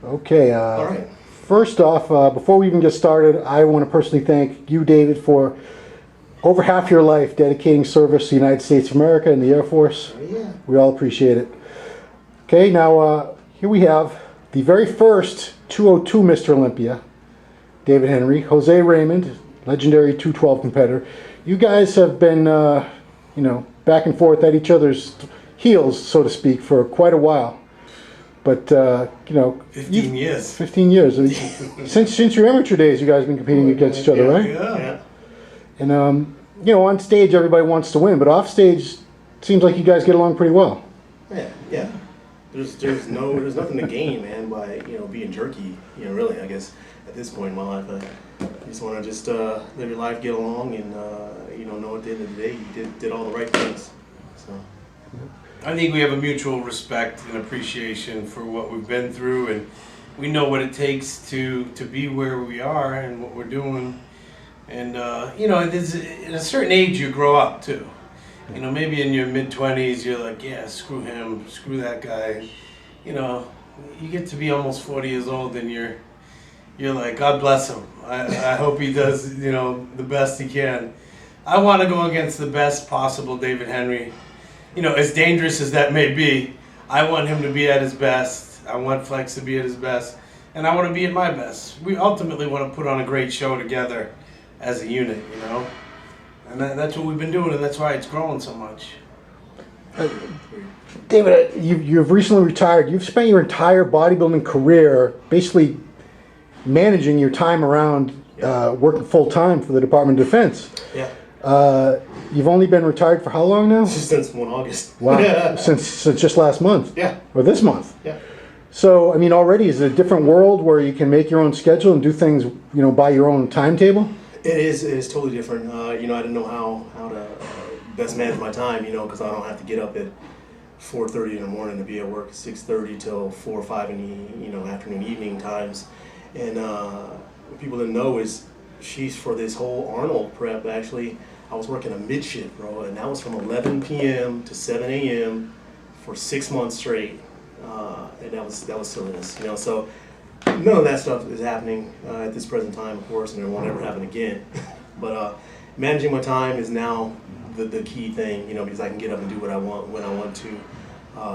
Okay. All right. First off, before we even get started, I want to personally thank you, David, for over half your life dedicating service to the United States of America and the Air Force. Oh, yeah. We all appreciate it. Okay, now here we have the very first 202 Mr. Olympia, David Henry, Jose Raymond, legendary 212 competitor. You guys have been, back and forth at each other's heels, so to speak, for quite a while. But 15 years. 15 years. I mean, since your amateur days, you guys have been competing against each other, right? Yeah. And on stage, everybody wants to win, but off stage, seems like you guys get along pretty well. Yeah. There's nothing to gain, man, by being jerky. Really, I guess at this point in my life, I just want to live your life, get along, and know at the end of the day you did all the right things. So. I think we have a mutual respect and appreciation for what we've been through, and we know what it takes to be where we are and what we're doing. And at a certain age you grow up too. Maybe in your mid-20s you're like, yeah, screw him, screw that guy. You get to be almost 40 years old and you're like, God bless him. I hope he does the best he can. I want to go against the best possible David Henry. As dangerous as that may be, I want him to be at his best. I want Flex to be at his best. And I want to be at my best. We ultimately want to put on a great show together as a unit, And that's what we've been doing, and that's why it's growing so much. David, you've recently retired. You've spent your entire bodybuilding career basically managing your time around working full-time for the Department of Defense. Yeah. You've only been retired for how long now? Since 1 August. Wow. since just last month. Yeah. Or this month. Yeah. So, already is it a different world where you can make your own schedule and do things, by your own timetable? It is totally different. I didn't know how to best manage my time, because I don't have to get up at 4:30 in the morning to be at work at 6:30 till 4 or 5 in the afternoon, evening times. And what people didn't know is, for this whole Arnold prep, actually, I was working a mid-shift, bro, and that was from 11 p.m. to 7 a.m. for 6 months straight, and that was silliness, So none of that stuff is happening at this present time, of course, and it won't ever happen again. But managing my time is now the key thing, because I can get up and do what I want when I want to,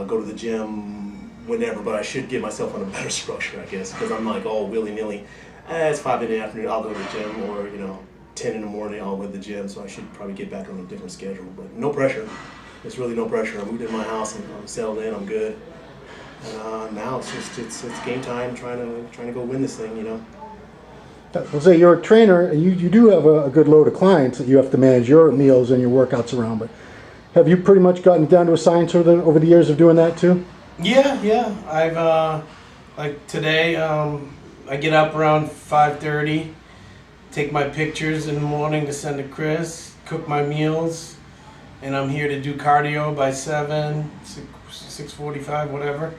go to the gym whenever, but I should give myself on a better structure, I guess, because I'm like all willy-nilly. It's 5 in the afternoon, I'll go to the gym, or 10 in the morning, I'll go to the gym, so I should probably get back on a different schedule. But no pressure. It's really no pressure. I moved in my house and I'm settled in. I'm good. And now it's game time. Trying to go win this thing. Jose, you're a trainer, and you do have a good load of clients that you have to manage your meals and your workouts around. But have you pretty much gotten down to a science over the years of doing that too? Yeah. I've like today. I get up around 5:30. Take my pictures in the morning to send to Chris, cook my meals, and I'm here to do cardio by 7, 6:45, whatever,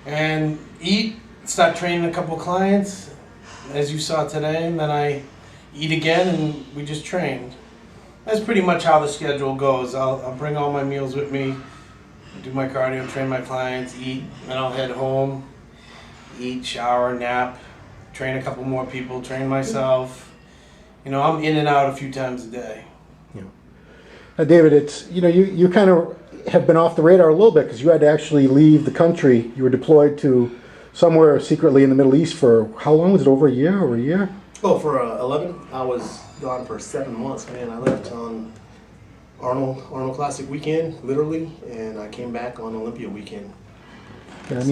and eat, start training a couple clients, as you saw today, and then I eat again, and we just trained. That's pretty much how the schedule goes. I'll bring all my meals with me, do my cardio, train my clients, eat, then I'll head home, eat, shower, nap, train a couple more people, train myself. I'm in and out a few times a day. Now, David, it's you kind of have been off the radar a little bit because you had to actually leave the country. You were deployed to somewhere secretly in the Middle East for how long? Was it over a year? Over a year? Oh, for 11, I was gone for 7 months, man. I left on Arnold Classic weekend, literally, and I came back on Olympia weekend. Yeah,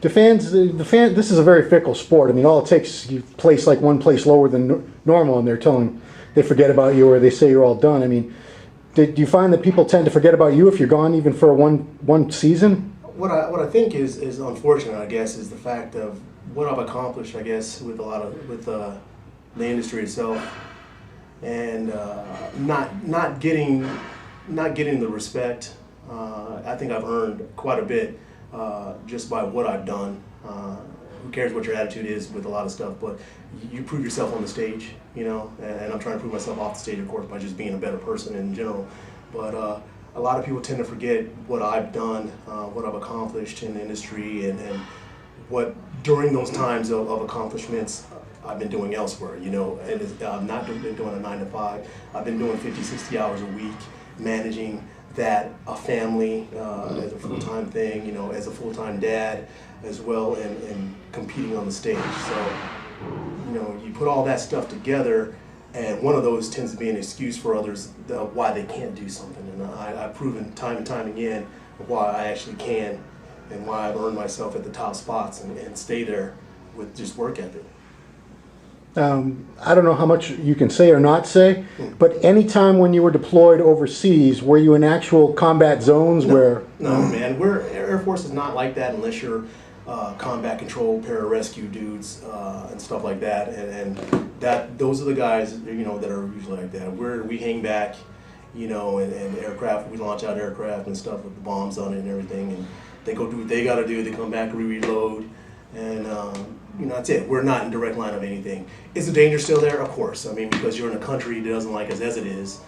the fans. This is a very fickle sport. All it takes is you place like one place lower than normal, and they forget about you, or they say you're all done. Do you find that people tend to forget about you if you're gone even for one season? What I think is unfortunate, I guess, is the fact of what I've accomplished, I guess, with the industry itself, and not getting the respect. I think I've earned quite a bit. Just by what I've done. Who cares what your attitude is with a lot of stuff, but you prove yourself on the stage, and I'm trying to prove myself off the stage, of course, by just being a better person in general. But a lot of people tend to forget what I've done, what I've accomplished in the industry, and what during those times of accomplishments, I've been doing elsewhere, you know, and I've not been doing a 9 to 5. I've been doing 50, 60 hours a week, managing that, a family as a full-time thing, you know, as a full-time dad as well, and competing on the stage. So, you know, you put all that stuff together, and one of those tends to be an excuse for others why they can't do something. And I've proven time and time again why I actually can, and why I've earned myself at the top spots and stay there with just work ethic. I don't know how much you can say or not say, but any time when you were deployed overseas, were you in actual combat zones where? No, man. Air Force is not like that unless you're combat control, pararescue dudes, and stuff like that. And those are the guys, you know, that are usually like that. We hang back, you know, and aircraft, we launch out aircraft and stuff with the bombs on it and everything, and they go do what they got to do. They come back, reload, and you know, that's it. We're not in direct line of anything. Is the danger still there? Of course. I mean, because you're in a country that doesn't like us as it is,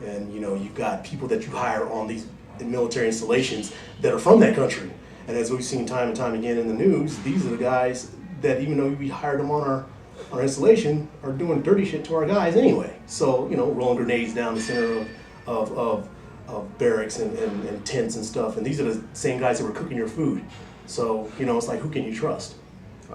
and you know, you've got people that you hire on these military installations that are from that country. And as we've seen time and time again in the news, these are the guys that, even though we hired them on our installation, are doing dirty shit to our guys anyway. So, you know, rolling grenades down the center of barracks and tents and stuff. And these are the same guys that were cooking your food. So, you know, it's like, who can you trust?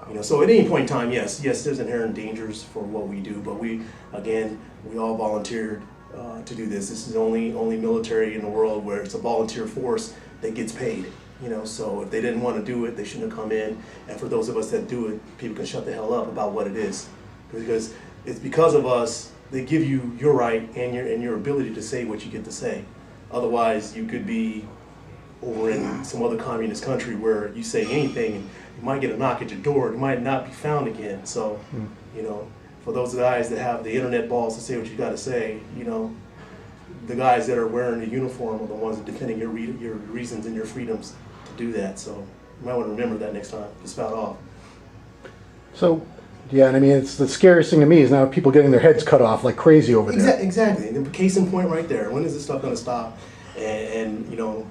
You know, so at any point in time, yes, there's inherent dangers for what we do, but we all volunteered to do this. This is the only military in the world where it's a volunteer force that gets paid. You know, so if they didn't want to do it, they shouldn't have come in. And for those of us that do it, people can shut the hell up about what it is, because it's because of us they give you your right and your ability to say what you get to say. Otherwise, you could be over in some other communist country where you say anything, and you might get a knock at your door. You might not be found again. So, you know, for those guys that have the internet balls to say what you got to say, you know, the guys that are wearing the uniform are the ones that are defending your reasons and your freedoms to do that. So you might want to remember that next time to spout off. So, yeah, and I mean, it's the scariest thing to me is now people getting their heads cut off like crazy over there. Exactly. And the case in point right there. When is this stuff going to stop? And you know,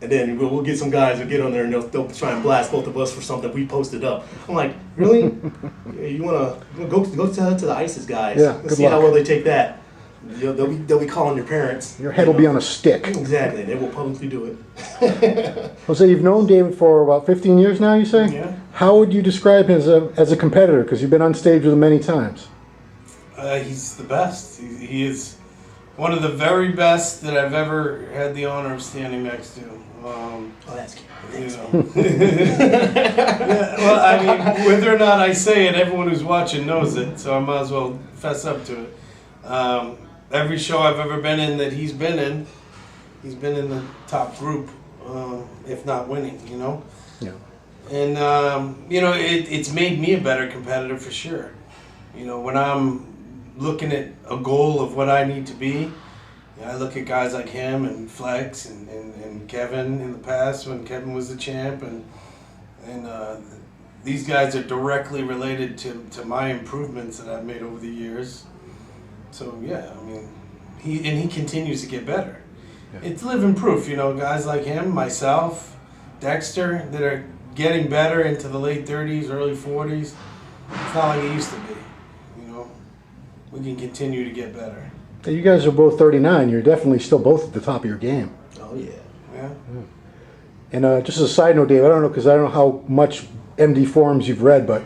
and then we'll get some guys who get on there and they'll try and blast both of us for something we posted up. I'm like, really? You want to go to the ISIS guys? Yeah, Let's see how well they take that. They'll be calling your parents. Your head will be on a stick. Exactly. They will publicly do it. Jose, you've known David for about 15 years now, you say? Yeah. How would you describe him as a competitor? Because you've been on stage with him many times. He's the best. He is one of the very best that I've ever had the honor of standing next to. That's cute. You know. Yeah, well, I mean, whether or not I say it, everyone who's watching knows it, so I might as well fess up to it. Every show I've ever been in that he's been in the top group, if not winning, you know? Yeah. And, you know, it's made me a better competitor for sure. You know, when I'm looking at a goal of what I need to be, I look at guys like him and Flex and Kevin in the past when Kevin was the champ, and these guys are directly related to my improvements that I've made over the years. So yeah, I mean, he continues to get better. Yeah. It's living proof, you know, guys like him, myself, Dexter, that are getting better into the late 30s, early 40s. It's not like it used to be, you know. We can continue to get better. You guys are both 39. You're definitely still both at the top of your game. Oh, yeah. Yeah. And just as a side note, Dave, I don't know, because I don't know how much MD forums you've read, but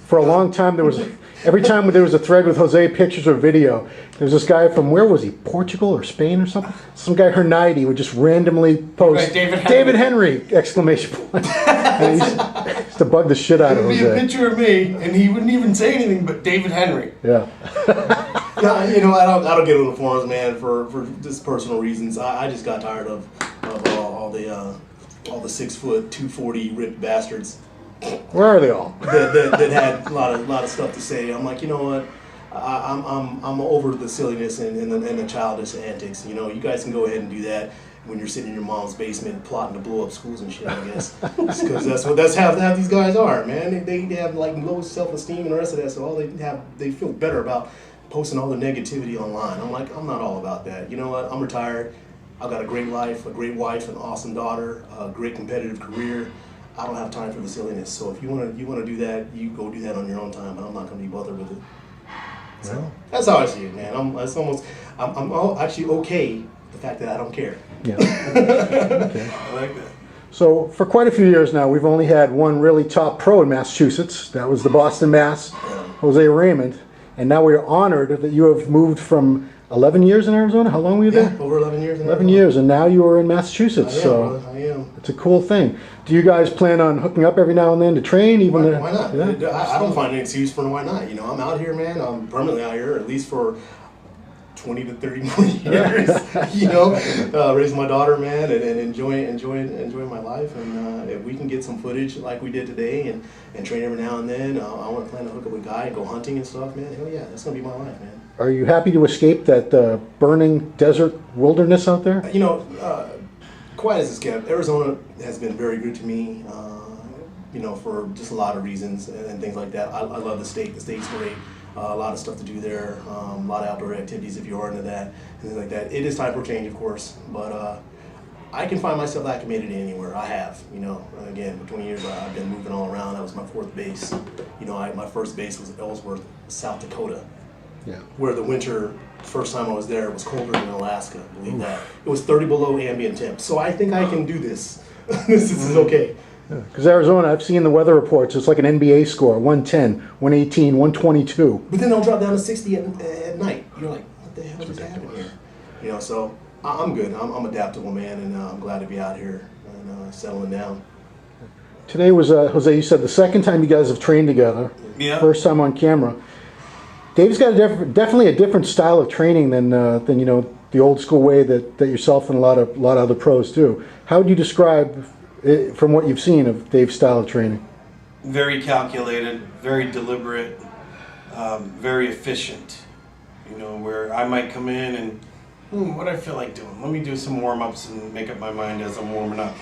for a long time there was... Every time there was a thread with Jose pictures or video, there's this guy from, where was he, Portugal or Spain or something? Some guy, Hernidi, would just randomly post, right, David Henry, exclamation point. And he used to bug the shit out of Jose. It would be a picture of me, and he wouldn't even say anything but David Henry. Yeah. Yeah, you know, I don't get on the forums, man, for just personal reasons. I just got tired of all the 6 foot, 240 ripped bastards. Where are they all? that had a lot of stuff to say. I'm like, you know what? I'm over the silliness and the childish antics. You know, you guys can go ahead and do that when you're sitting in your mom's basement plotting to blow up schools and shit, I guess. Because that's how these guys are, man. They have like low self-esteem and the rest of that. So all they feel better about posting all the negativity online. I'm like, I'm not all about that. You know what? I'm retired. I've got a great life, a great wife, an awesome daughter, a great competitive career. I don't have time for the silliness. So if you want to do that, you go do that on your own time. But I'm not going to be bothered with it. So that's how I see it, man. I'm actually okay with the fact that I don't care. Yeah. Okay. I like that. So for quite a few years now, we've only had one really top pro in Massachusetts. That was the Boston Mass, Jose Raymond. And now we're honored that you have moved from 11 years in Arizona. How long were you there? Yeah, over 11 years. 11 years, and now you are in Massachusetts. I am. It's a cool thing. Do you guys plan on hooking up every now and then to train? Even why not? Yeah? I don't find an excuse for why not. I'm out here, man. I'm permanently out here, at least for 20 to 30 more years. Raising my daughter, man, and enjoying my life. And if we can get some footage like we did today, and train every now and then, I want to plan to hook up with a guy and go hunting and stuff, man. Hell yeah, that's gonna be my life, man. Are you happy to escape that burning desert wilderness out there? Quiet as it's kept, Arizona has been very good to me. For just a lot of reasons and things like that. I love the state. The state's great. A lot of stuff to do there. A lot of outdoor activities if you are into that, things like that. It is time for change, of course, but I can find myself acclimated anywhere. I have, again, for 20 years I've been moving all around. That was my fourth base. My first base was Ellsworth, South Dakota. Yeah. Where the winter, first time I was there, was colder than Alaska. Believe that. It was 30 below ambient temp. So I think I can do this. This is okay. Because Arizona, I've seen the weather reports. It's like an NBA score: 110, 118, 122. But then they'll drop down to 60 at night. You're like, what the hell is happening here? So I'm good. I'm adaptable, man, and I'm glad to be out here and settling down. Today was, Jose, you said the second time you guys have trained together. Yeah. First time on camera. Dave's got definitely a different style of training than the old school way that yourself and a lot of other pros do. How would you describe it, from what you've seen, of Dave's style of training? Very calculated, very deliberate, very efficient. Where I might come in and, what do I feel like doing? Let me do some warm-ups and make up my mind as I'm warming up.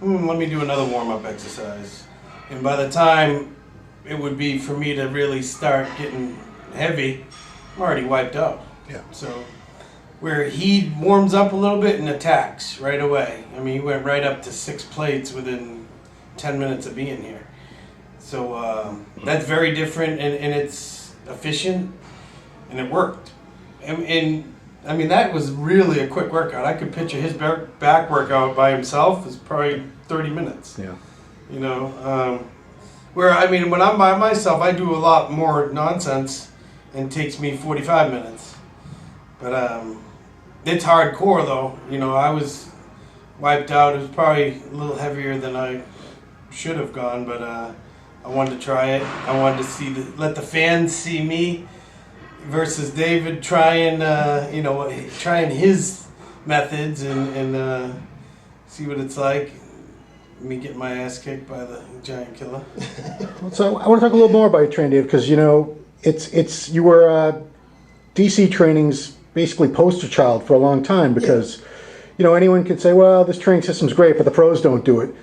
Let me do another warm-up exercise. And by the time it would be for me to really start getting heavy, I'm already wiped out. Yeah. So where he warms up a little bit and attacks right away. He went right up to 6 plates within 10 minutes of being here. So that's very different, and it's efficient, and it worked. And that was really a quick workout. I could picture his back workout by himself is probably 30 minutes. Yeah. Where when I'm by myself, I do a lot more nonsense, and it takes me 45 minutes. But it's hardcore though. I was wiped out. It was probably a little heavier than I should have gone, but I wanted to try it. I wanted to let the fans see me versus David trying his methods and see what it's like. Me getting my ass kicked by the giant killer. So I want to talk a little more about your training, Dave, because you were DC training's basically poster child for a long time, because anyone could say, well, this training system's great, but the pros don't do it.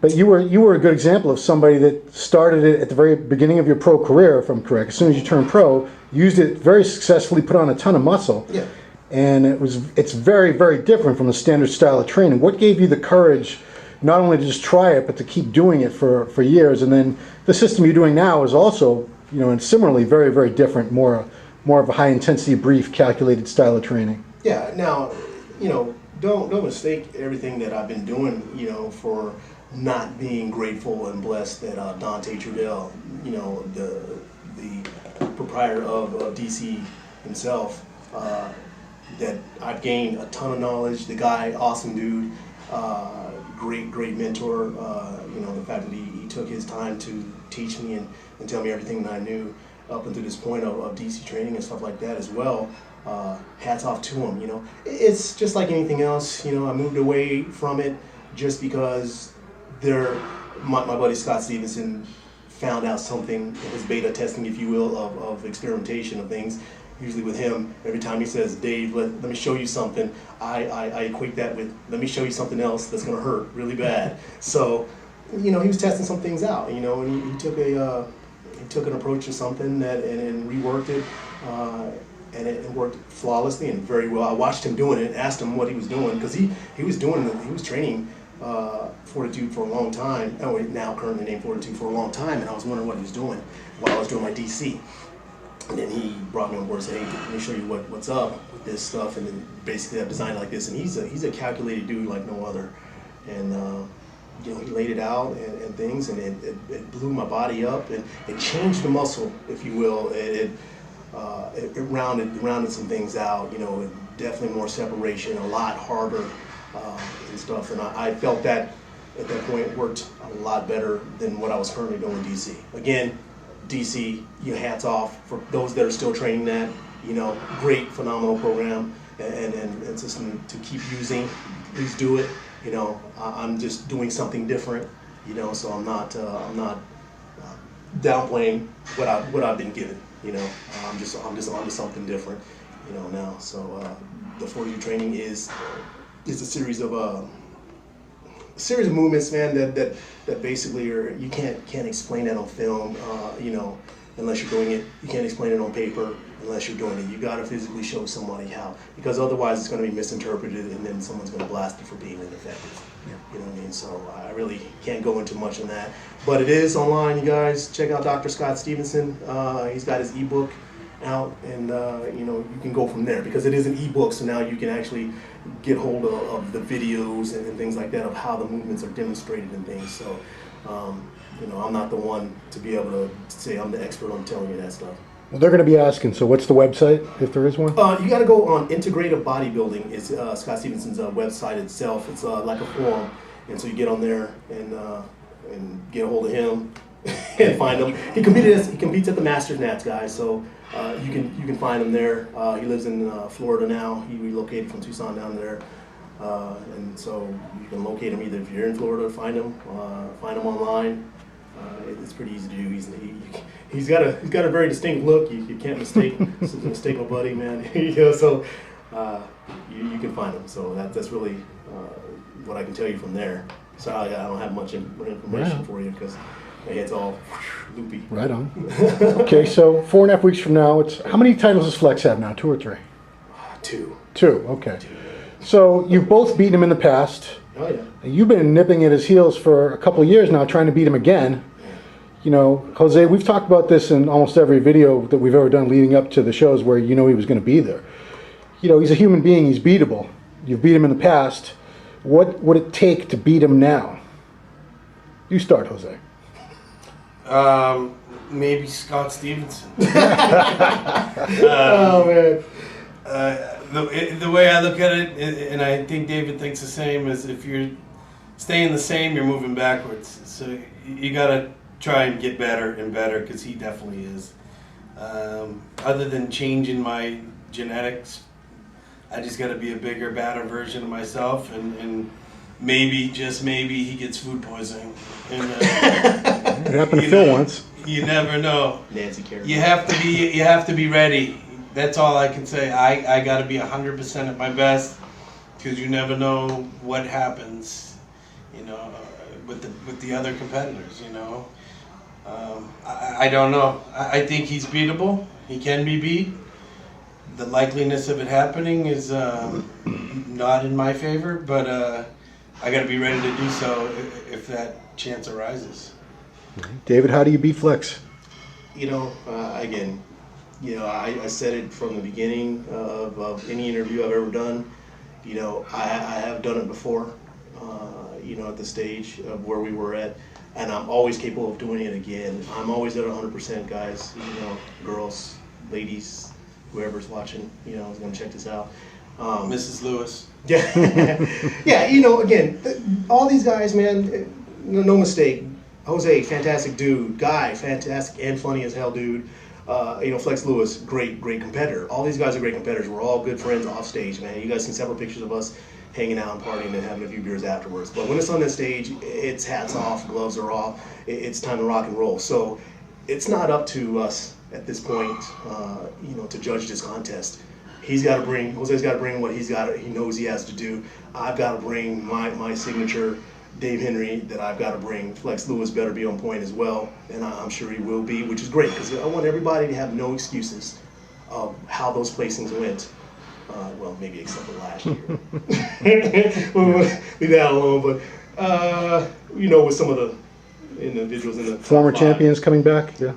But you were a good example of somebody that started it at the very beginning of your pro career, if I'm correct. As soon as you turned pro, used it very successfully, put on a ton of muscle. Yeah. And it's very, very different from the standard style of training. What gave you the courage not only to just try it, but to keep doing it for years? And then the system you're doing now is also, and similarly very, very different, more of a high intensity, brief, calculated style of training. Yeah. Now, don't mistake everything that I've been doing, for not being grateful and blessed that Dante Trudell, the proprietor of DC himself, that I've gained a ton of knowledge. The guy, awesome dude, great mentor. The fact that he took his time to teach me and tell me everything that I knew up until this point of DC training and stuff like that as well. Hats off to him. It's just like anything else. I moved away from it just because my buddy Scott Stevenson found out something in his beta testing, if you will, of experimentation of things. Usually with him, every time he says, Dave, let me show you something, I equate that with, let me show you something else that's going to hurt really bad. So, he was testing some things out, and he took an approach to something and reworked it, and it worked flawlessly and very well. I watched him doing it and asked him what he was doing, because he was training Fortitude for a long time, now currently named Fortitude for a long time, and I was wondering what he was doing while I was doing my DC. And then he brought me on board and said, hey, let me show you what's up with this stuff. And then basically I've designed it like this. And he's a calculated dude like no other. And you know, he laid it out and things, and it blew my body up, and it changed the muscle, if you will. It rounded some things out. You know, definitely more separation, a lot harder and stuff. And I felt that at that point worked a lot better than what I was currently doing in DC. Again, DC, your hats off for those that are still training that. You know, great, phenomenal program, and system to keep using. Please do it. You know, I'm just doing something different. You know, so I'm not downplaying what I've been given. You know, I'm just onto something different. You know, now. So the 4U training is a series of movements, man, that basically are, you can't explain that on film, you know, unless you're doing it. You can't explain it on paper unless you're doing it. You got to physically show somebody how, because otherwise it's going to be misinterpreted, and then someone's going to blast it for being ineffective. Yeah. You know what I mean? So I really can't go into much on that, but it is online. You guys check out Dr. Scott Stevenson. He's got his ebook out, and you know, you can go from there, because it is an ebook, so now you can actually get hold of the videos and things like that of how the movements are demonstrated and things. So you know, I'm not the one to be able to say I'm the expert on telling you that stuff. Well, they're going to be asking, so what's the website, if there is one? You got to go on Integrative Bodybuilding. It's Scott Stevenson's website itself. It's like a forum, and so you get on there and get a hold of him and find him. He competes at the Masters Nats, guys. So you can find him there. He lives in Florida now. He relocated from Tucson down there, and so you can locate him either if you're in Florida, find him online. It's pretty easy to do. He's got a very distinct look. You can't mistake my buddy, man. You know, so you can find him. So that's really what I can tell you from there. So I don't have much information for you, because my head's all loopy. Right on. Okay, so 4.5 weeks from now, how many titles does Flex have now? 2 or 3? 2. 2. Okay. 2. So you've both beaten him in the past. Oh yeah. You've been nipping at his heels for a couple of years now, trying to beat him again. You know, Jose, we've talked about this in almost every video that we've ever done leading up to the shows where you know he was going to be there. You know, he's a human being. He's beatable. You've beat him in the past. What would it take to beat him now? You start, Jose. Maybe Scott Stevenson. Oh man. The way I look at it, and I think David thinks the same, is if you're staying the same, you're moving backwards. So you got to try and get better and better, because he definitely is. Other than changing my genetics, I just got to be a bigger, badder version of myself, and maybe, just maybe, he gets food poisoning. And, it happened to Phil once. You never know. Nancy Kerrigan. You have to be ready. That's all I can say. I got to be 100% at my best, because you never know what happens, you know, with the other competitors, you know. I don't know. I think he's beatable. He can be beat. The likeliness of it happening is not in my favor, but I got to be ready to do so if that chance arises. David, how do you beat Flex? You know, again, you know, I said it from the beginning of any interview I've ever done. You know, I have done it before, you know, at the stage of where we were at, and I'm always capable of doing it again. I'm always at 100%, guys, you know, girls, ladies, whoever's watching, you know, is going to check this out. Mrs. Lewis. Yeah, yeah, you know, again, all these guys, man, no mistake. Jose, fantastic dude. Guy, fantastic and funny as hell dude. You know, Flex Lewis, great competitor. All these guys are great competitors. We're all good friends off stage, man. You guys seen several pictures of us hanging out and partying and having a few beers afterwards. But when it's on that stage, it's hats off, gloves are off. It's time to rock and roll. So it's not up to us at this point, you know, to judge this contest. Jose's got to bring what he knows he has to do. I've got to bring my signature, Dave Henry, that I've got to bring. Flex Lewis better be on point as well, and I'm sure he will be, which is great, because I want everybody to have no excuses of how those placings went. Well, maybe except for last year. We'll leave that alone, but You know, with some of the individuals in the top Former five. champions coming back. Yeah.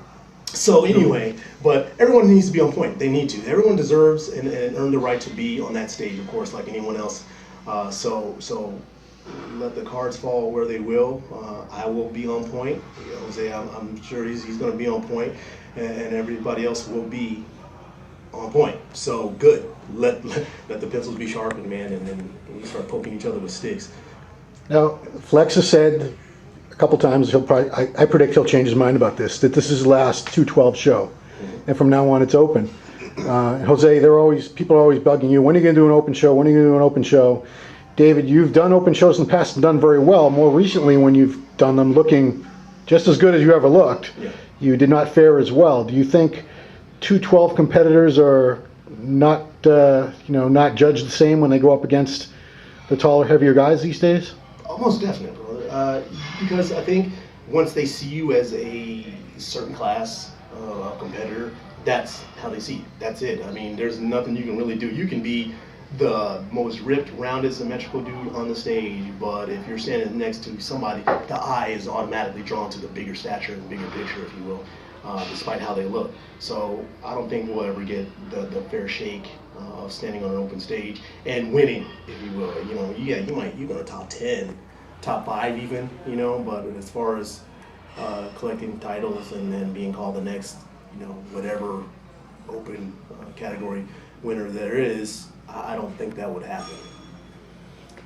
So anyway, but everyone needs to be on point. They need to. Everyone deserves and earn the right to be on that stage, of course, like anyone else. So let the cards fall where they will. I will be on point. Jose, I'm sure he's going to be on point, and everybody else will be on point. So good. Let the pencils be sharpened, man, and then we start poking each other with sticks. Now, Flex has said a couple times, I predict he'll change his mind about this, that this is his last 212 show. And from now on, it's open. Jose, people are always bugging you. When are you going to do an open show? When are you going to do an open show? David, you've done open shows in the past and done very well. More recently, when you've done them looking just as good as you ever looked, you did not fare as well. Do you think 212 competitors are not judged the same when they go up against the taller, heavier guys these days? Almost definitely, brother. Because I think once they see you as a certain class competitor, that's how they see you. That's it. I mean, there's nothing you can really do. You can be the most ripped, rounded, symmetrical dude on the stage, but if you're standing next to somebody, the eye is automatically drawn to the bigger stature and bigger picture, if you will, despite how they look. So I don't think we'll ever get the fair shake of standing on an open stage and winning, if you will. You know, you go to top 10, top 5 even, you know, but as far as collecting titles and then being called the next, whatever open category winner there is, I don't think that would happen.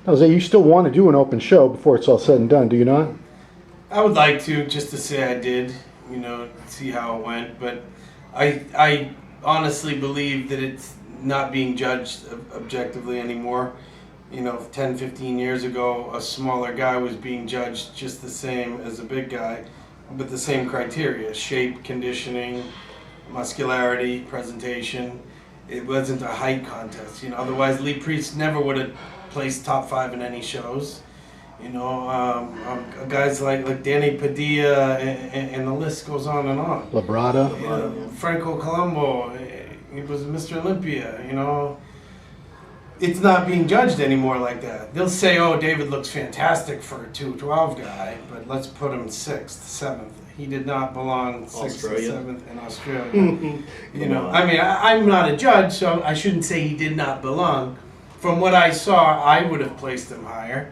Jose, you still want to do an open show before it's all said and done, do you not? I would like to, just to say I did, see how it went. But I honestly believe that it's not being judged objectively anymore. 10, 15 years ago, a smaller guy was being judged just the same as a big guy, with the same criteria: shape, conditioning, muscularity, presentation. It wasn't a height contest, Otherwise, Lee Priest never would have placed top 5 in any shows. Guys like Danny Padilla, and the list goes on and on. Labrada. Franco Colombo, he was Mr. Olympia. It's not being judged anymore like that. They'll say, "Oh, David looks fantastic for a 212 guy, but let's put him 6th, 7th." He did not belong 6th or 7th in Australia. I mean, I'm not a judge, so I shouldn't say he did not belong. From what I saw, I would have placed him higher.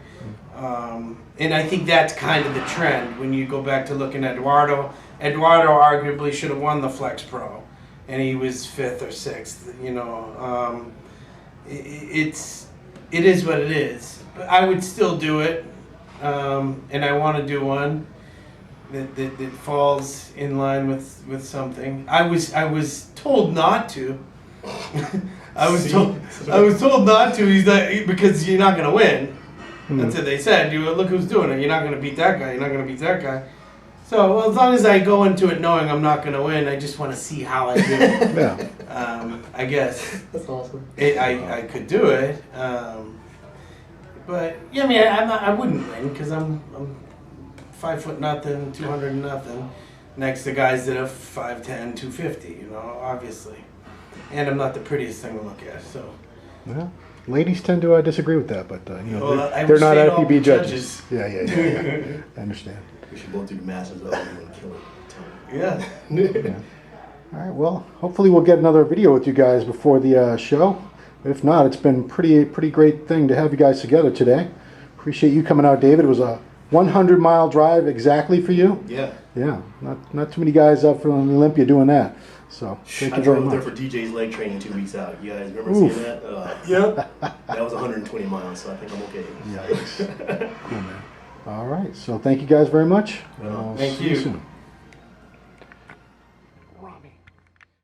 And I think that's kind of the trend when you go back to looking at Eduardo. Eduardo arguably should have won the Flex Pro, and he was 5th or 6th. It is what it is. But I would still do it, and I want to do one that falls in line with something. I was told not to. I was told not to. He's like, because you're not going to win. That's what they said. Look who's doing it. You're not going to beat that guy. You're not going to beat that guy. So as long as I go into it knowing I'm not going to win, I just want to see how I do. Yeah. I guess. That's awesome. I could do it. But yeah, I mean, I wouldn't win because I'm 5 foot nothing, 200 nothing, next to guys that are 5'10", 250. Obviously, and I'm not the prettiest thing to look at. So. Yeah. Ladies tend to disagree with that, but they're not respect all FPB the judges. Yeah. I understand. We should both do the Masters of and kill it. Yeah. All right. Well, hopefully we'll get another video with you guys before the show. But if not, it's been pretty great thing to have you guys together today. Appreciate you coming out, David. It was a 100-mile drive exactly for you. Yeah. Yeah. Not too many guys up from Olympia doing that. So thank you very much. I drove there for DJ's leg training 2 weeks out. You guys remember seeing that? Yep. That was 120 miles, so I think I'm okay. Yikes. Cool, man. All right. So thank you guys very much. Thank See you soon.